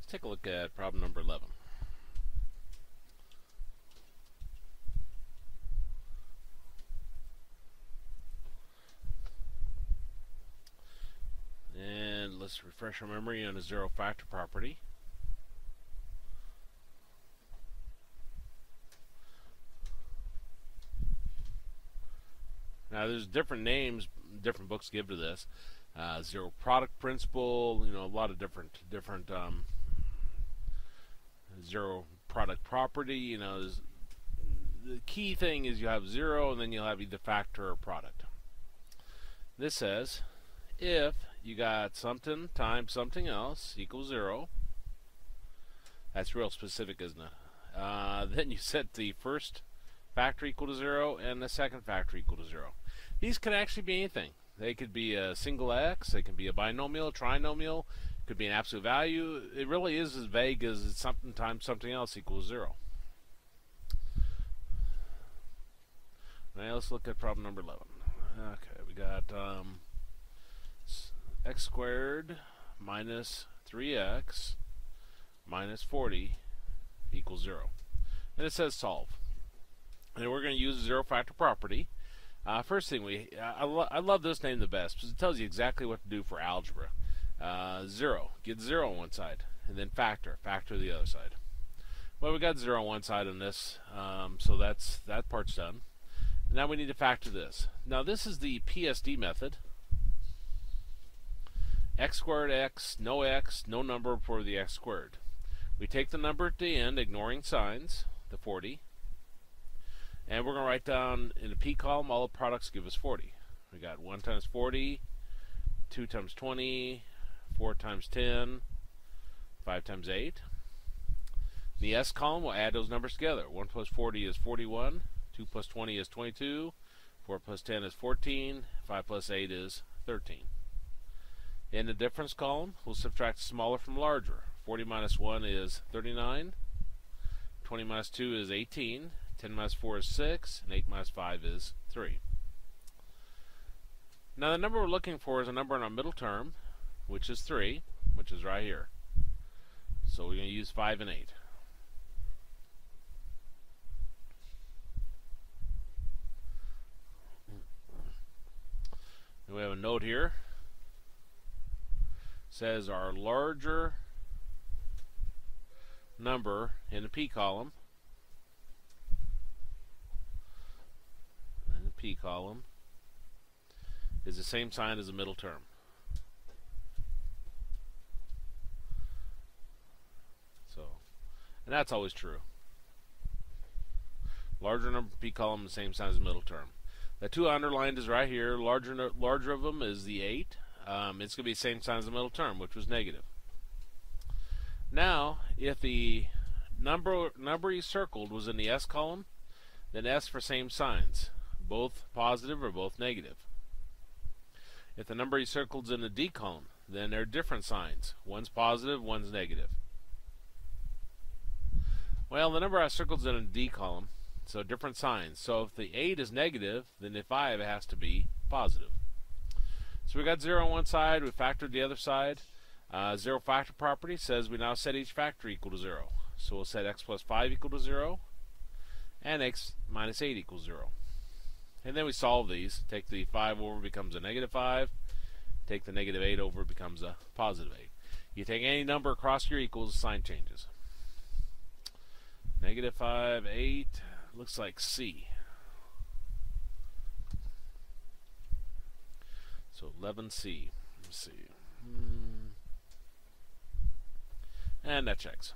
take a look at problem number 11. And let's refresh our memory on a zero factor property. Now there's different names different books give to this. Zero product principle, a lot of different zero product property. The key thing is you have zero and then you'll have either factor or product. This says if you got something times something else equals 0, that's real specific, isn't it? Then you set the first factor equal to 0 and the second factor equal to 0. These could actually be anything. They could be a single x, they can be a binomial, trinomial, could be an absolute value. It really is as vague as it's something times something else equals 0. Now let's look at problem number 11. Okay, we got x squared minus 3x minus 40 equals 0. And it says solve. And we're going to use the zero factor property. First thing, I love this name the best because it tells you exactly what to do for algebra. 0, get 0 on one side, and then factor the other side. Well, we got 0 on one side on this, so that part's done. Now we need to factor this. Now this is the Psd method. X squared x, no number for the x squared. We take the number at the end, ignoring signs, the 40. And we're going to write down in the P column all the products give us 40. We got 1 times 40, 2 times 20, 4 times 10, 5 times 8. In the S column, we'll add those numbers together. 1 plus 40 is 41, 2 plus 20 is 22, 4 plus 10 is 14, 5 plus 8 is 13. In the difference column, we'll subtract smaller from larger. 40 minus 1 is 39, 20 minus 2 is 18, 10 minus 4 is 6, and 8 minus 5 is 3. Now the number we're looking for is a number in our middle term, which is 3, which is right here. So we're going to use 5 and 8. And we have a note here. It says our larger number in the P column P column is the same sign as the middle term. And that's always true. Larger number P column, the same sign as the middle term. The 2 underlined is right here. Larger of them is the 8. It's going to be the same sign as the middle term, which was negative. Now, if the number you circled was in the S column, then S for same signs, both positive or both negative. If the number you circled is in the D column, then they're different signs. One's positive, one's negative. Well, the number I circled is in the D column, so different signs. So if the 8 is negative, then the 5 has to be positive. So we got 0 on one side, we factored the other side. Zero factor property says we now set each factor equal to 0. So we'll set x plus 5 equal to 0, and x minus 8 equals 0. And then we solve these. Take the 5 over, becomes a negative 5. Take the negative 8 over, becomes a positive 8. You take any number across your equals, the sign changes. Negative 5, 8, looks like C. So 11C. Let's see. And that checks.